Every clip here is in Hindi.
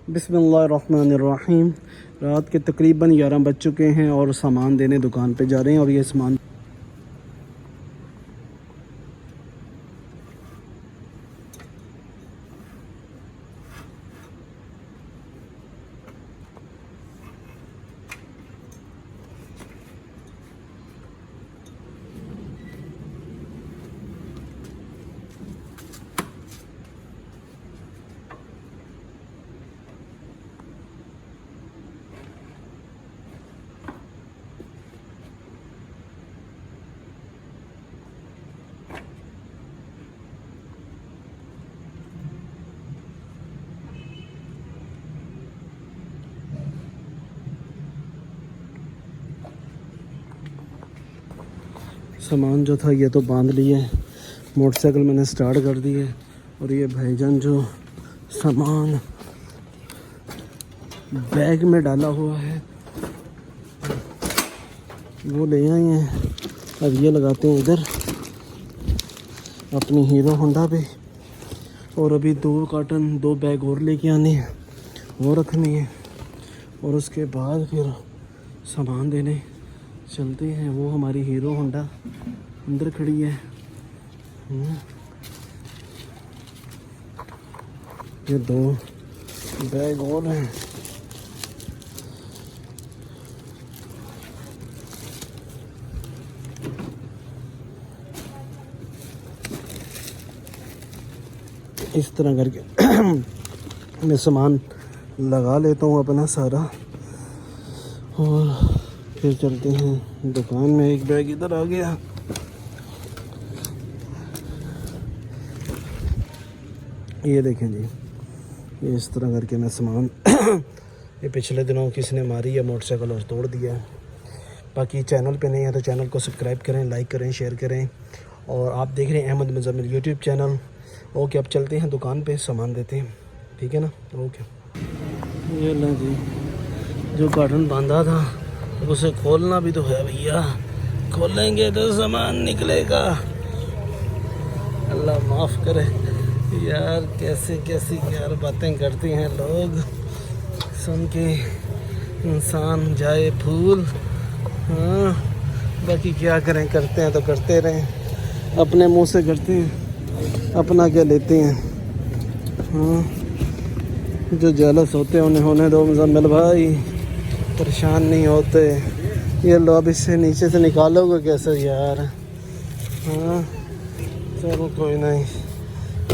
बिस्मिल्लाहिर्रहमानिर्रहीम। रात के तकरीबन 11 बज चुके हैं और सामान देने दुकान पे जा रहे हैं। और ये सामान जो था ये तो बांध लिए, मोटरसाइकिल मैंने स्टार्ट कर दी है। और ये भाईजान जो सामान बैग में डाला हुआ है वो ले आए हैं। अब ये लगाते हैं इधर अपनी हीरो होंडा पे। और अभी 2 बैग और लेके आने हैं, वो रखनी है। और उसके बाद फिर सामान देने चलते हैं। वो हमारी हीरो होंडा अंदर खड़ी है। ये 2 बैग और हैं। इस तरह करके मैं सामान लगा लेता हूँ अपना सारा और फिर चलते हैं दुकान में। एक बैग इधर आ गया। ये देखें जी, ये इस तरह करके मैं सामान ये पिछले दिनों किसी ने मारी है मोटरसाइकिल और तोड़ दिया है। बाकी चैनल पे नहीं है तो चैनल को सब्सक्राइब करें, लाइक करें, शेयर करें। और आप देख रहे हैं Ahmed Muzammil YouTube channel. Okay, अब चलते हैं दुकान पे, सामान देते हैं, ठीक है ना। ओके, ये ला जी, जो कार्टन बांधा था उसे खोलना भी तो है भैया, खोलेंगे तो सामान निकलेगा। अल्लाह माफ़ करे यार, कैसी कैसी यार बातें करती हैं लोग, सुन के इंसान जाए फूल। हाँ, बाकी क्या करें, करते हैं तो करते रहें, अपने मुंह से करते हैं, अपना क्या लेते हैं। हाँ, जो जेलस होते हैं उन्हें होने दो मुज़म्मिल भाई, परेशान नहीं होते। ये लो, अब इससे नीचे से निकालोगे कैसे यार। हाँ चलो कोई नहीं,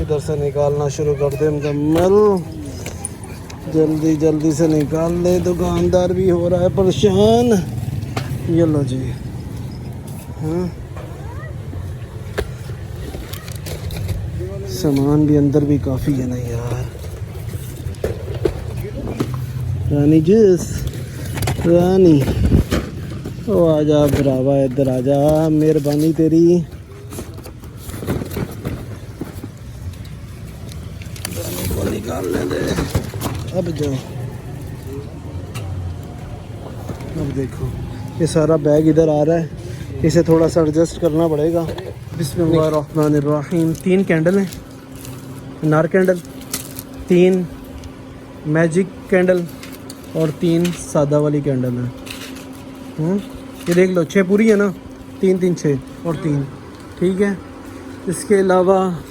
इधर से निकालना शुरू कर दे मुकम्मल, जल्दी जल्दी से निकाल ले, दुकानदार भी हो रहा है परेशान। ये लो जी। हाँ, सामान भी अंदर भी काफ़ी है ना यार। रानी जूस, रानी ओ आजा भरावा, इधर आजा, मेहरबानी तेरी। को निकालने दे, अब जाओ। अब देखो ये सारा बैग इधर आ रहा है, इसे थोड़ा सा एडजस्ट करना पड़ेगा। बिस्मिल्लाहिर्रहमानिर्रहीम। 3 कैंडल हैं, नार कैंडल, 3 मैजिक कैंडल और 3 सादा वाली कैंडल है। ये देख लो, 6 पूरी है ना, 3 3 6 और 3, ठीक है। इसके अलावा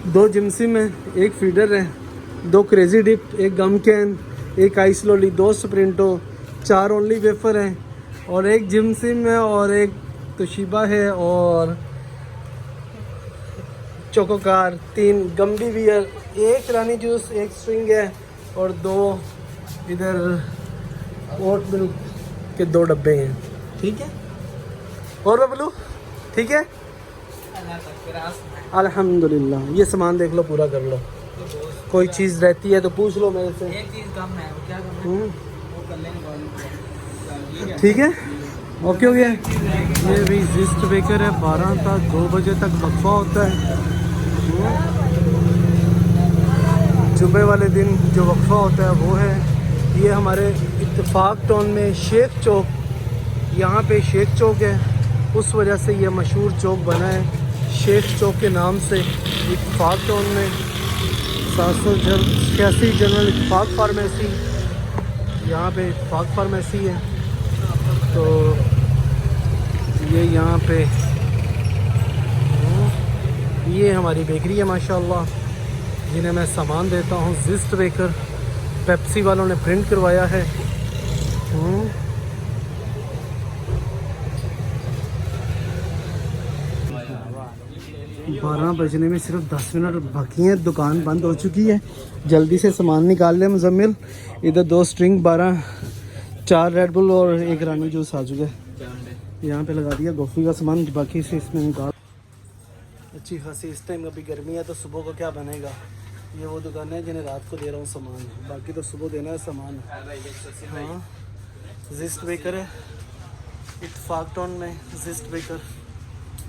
2 जिमसिम है, 1 फीडर है, 2 crazy dip, 1 gum can, 1 ice lolly, 2 Sprinto, 4 only wafer है और 1 जिमसिम है और 1 तोशिबा है और चोकोकार, 3 गम्बी बियर, 1 रानी जूस, 1 स्ट्रिंग है और 2 इधर ओट मिल्क के 2 डब्बे हैं, ठीक है। और बबलू ठीक है, अल्हम्दुलिल्लाह। ये सामान देख लो, पूरा कर लो, कोई चीज़ रहती है तो पूछ लो मेरे से। एक चीज़ कम है, वो क्या कम है वो कर लेंगे, ठीक है। ओके हो गया। ये भी जिस्ट बेकर है, 12 था 2 बजे तक वक्फा होता है। जुमे वाले दिन जो वक्फा होता है वो है। ये हमारे इत्तेफाक टाउन में शेख चौक, यहाँ पे शेख चौक है, उस वजह से ये मशहूर चौक बना है शेख चौक के नाम से इत्तेफाक टाउन में। 786 जनरल इत्तेफाक फार्मेसी, यहाँ पे इत्तेफाक फार्मेसी है। तो ये यहाँ पे ये हमारी बेकरी है माशाल्लाह, जिन्हें मैं सामान देता हूँ। जिस्ट बेकर, पेप्सी वालों ने प्रिंट करवाया है। 12 बजने में सिर्फ 10 मिनट बाकी हैं, दुकान बंद हो चुकी है। जल्दी से सामान निकाल ले मुजम्मिल। इधर 2 स्ट्रिंग 12, 4 रेड बुल और 1 रानी जूस आ चुका है। यहाँ पे लगा दिया कॉफ़ी का सामान, बाकी से इसमें निकाल। अच्छी खासी इस टाइम अभी गर्मी है तो सुबह को क्या बनेगा। ये वो दुकान है जिन्हें रात को दे रहा हूँ सामान, बाकी तो सुबह देना है सामान। हाँ, जिस्ट बेकर है इत्तेफाक टाउन में, जिस्ट बेकर।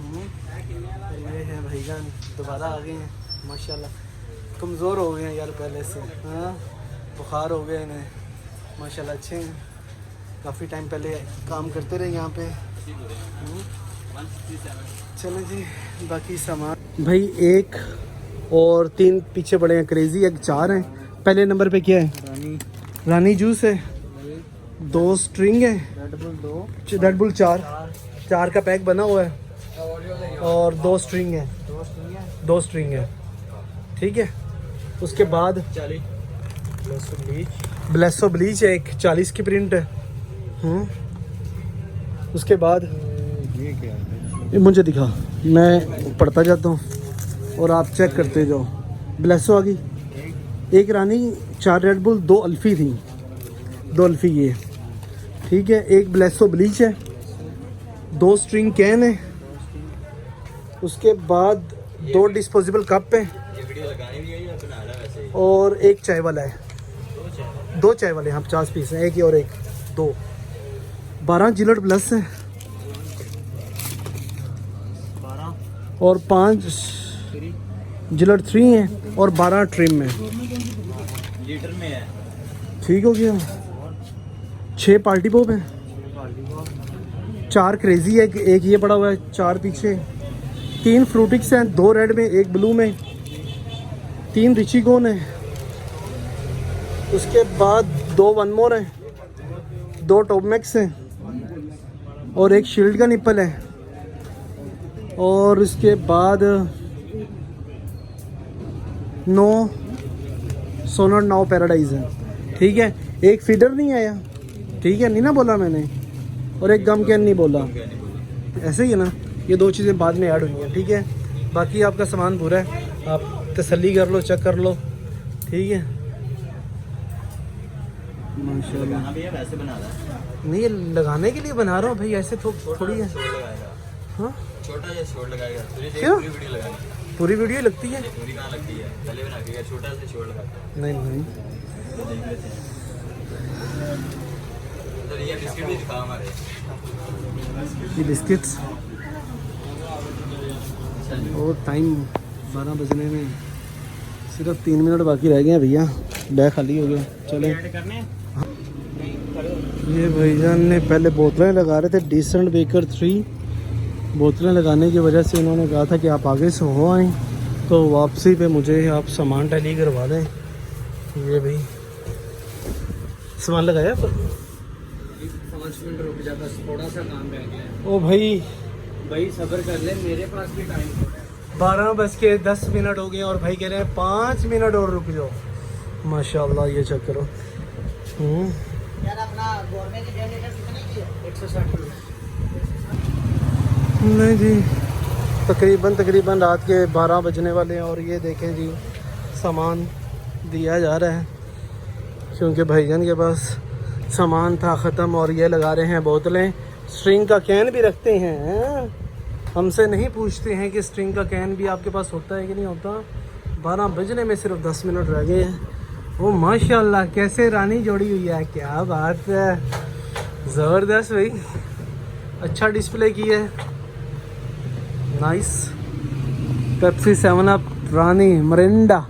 ये है भाईजान, दोबारा आ गए हैं माशाल्लाह। कमज़ोर हो गए हैं यार पहले से। हाँ, बुखार हो गए इन्हें माशाल्लाह, अच्छे हैं। काफ़ी टाइम पहले काम करते रहे यहाँ पे। चलो जी, बाकी सामान भाई 1 और 3 पीछे बड़े हैं, क्रेज़ी एक 4 हैं। पहले नंबर पे क्या है? रानी जूस है, 2 स्ट्रिंग है, रेड बुल 4 का पैक बना हुआ है, और 2 स्ट्रिंग है, 2 स्ट्रिंग है। ठीक है, उसके बाद ब्लेसो ब्लीच है, एक 40 की प्रिंट है। उसके बाद ये क्या है? मुझे दिखा, मैं पढ़ता जाता हूँ और आप चेक करते जाओ। ब्लेसो आ गई, 1 रानी, 4 रेड बुल, 2 अल्फ़ी थी, 2 अल्फ़ी ये। ठीक है, 1 ब्लेसो ब्लीच है, 2 स्ट्रिंग कैन है। उसके बाद 2 डिस्पोजेबल कप है और 1 चाय वाला है, 2 चाय वाले। हाँ, 50 पीस हैं, 1 ही और 1, 2। 12 जिलेट प्लस है और 5 जिलेट 3 है और 12 ट्रिम है। लीटर में है। ठीक हो गया। 6 पार्टी पॉप है, 4 क्रेज़ी है, 1 ये पड़ा हुआ है, 4 पीछे। 3 फ्रूटिक्स हैं, 2 रेड में, 1 ब्लू में। 3 रिची गोन है। उसके बाद 2 वन मोर हैं, 2 टॉप मैक्स हैं और 1 शील्ड का निप्पल है। और उसके बाद 9 सोनर 9 पैराडाइज है। ठीक है, 1 फीडर नहीं आया, ठीक है, नहीं ना बोला मैंने, और 1 गम कैन नहीं बोला, ऐसे ही है ना। ये 2 चीज़ें बाद में ऐड हुई हैं। ठीक है, बाकी आपका सामान पूरा है, आप तसल्ली कर लो, चेक कर लो। ठीक है, माशाल्लाह। भी है, वैसे बना रहा है। नहीं, ये लगाने के लिए बना रहा हूँ भाई, ऐसे थोड़ी है। हाँ, छोटा या शॉर्ट लगाएगा, क्यों? पूरी वीडियो लगाएगा। पूरी वीडियो लगती है? पूरी कहाँ लगती है, पहले बना के छोटा से शॉर्ट लगाता है। नहीं नहीं, तो देख लेते हैं। तो ये बिस्किट भी दिखा हमारे, ये बिस्किट्स। और टाइम 12 बजने में सिर्फ 3 मिनट बाकी रह गए हैं भैया, बैग खाली हो गया। चले, ये भाईजान ने पहले बोतलें लगा रहे थे, डिसेंट बेकर 3। बोतलें लगाने की वजह से इन्होंने कहा था कि आप आगे से हो आएँ, तो वापसी पे मुझे आप सामान टैली करवा दें। ये भाई सामान लगाया पर 5 मिनट रुक जा, बस थोड़ा सा काम रह गया। ओ भाई सब्र कर ले, मेरे पास भी टाइम है। 12:10 हो गए और भाई कह रहे हैं 5 मिनट और रुक जाओ। माशाल्लाह, ये चेक करो। यार अपना गवर्नमेंट की जनरेटर कितने की है? 160 रुपये। नहीं जी, तकरीबन रात के 12 बजने वाले हैं और ये देखें जी, सामान दिया जा रहा है क्योंकि भाईजान के पास सामान था ख़त्म और ये लगा रहे हैं बोतलें। स्ट्रिंग का कैन भी रखते हैं, हमसे नहीं पूछते हैं कि स्ट्रिंग का कैन भी आपके पास होता है कि नहीं होता। 12 बजने में सिर्फ 10 मिनट रह गए हैं। ओ माशाल्लाह, कैसे रानी जोड़ी हुई है, क्या बात है, ज़बरदस्त भाई, अच्छा डिस्प्ले की है, नाइस। पेप्सी 7 अप, रानी, मरिंडा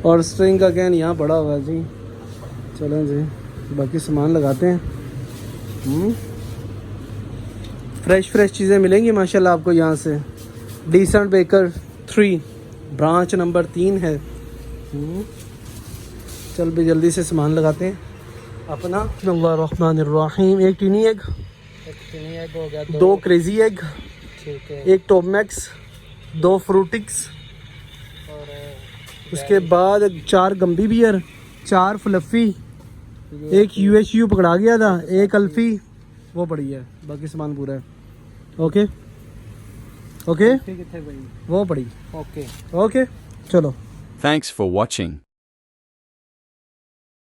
और स्ट्रिंग का कैन यहाँ पड़ा हुआ है जी। चलें जी, बाकी सामान लगाते हैं। फ्रेश चीज़ें मिलेंगी माशाल्लाह आपको यहाँ से। डिसेंट बेकर 3 ब्रांच नंबर 3 है। चल भी जल्दी से सामान लगाते हैं अपना। बिस्मिल्लाहिर्रहमानिर्रहीम। एक टिनी एग, हो गया 2 क्रेजी एग, ठीक है। 1 टॉप मैक्स, 2 फ्रूटिक्स, और उसके बाद 4 गंबी बियर, 4 फ्लफ़ी, 1 UHU पकड़ा गया था, 1 अल्फ़ी वो पड़ी है, बाकी सामान पूरा है। ओके ओके ठीक है भाई। वो पड़ी। ओके। ओके चलो। Thanks for watching.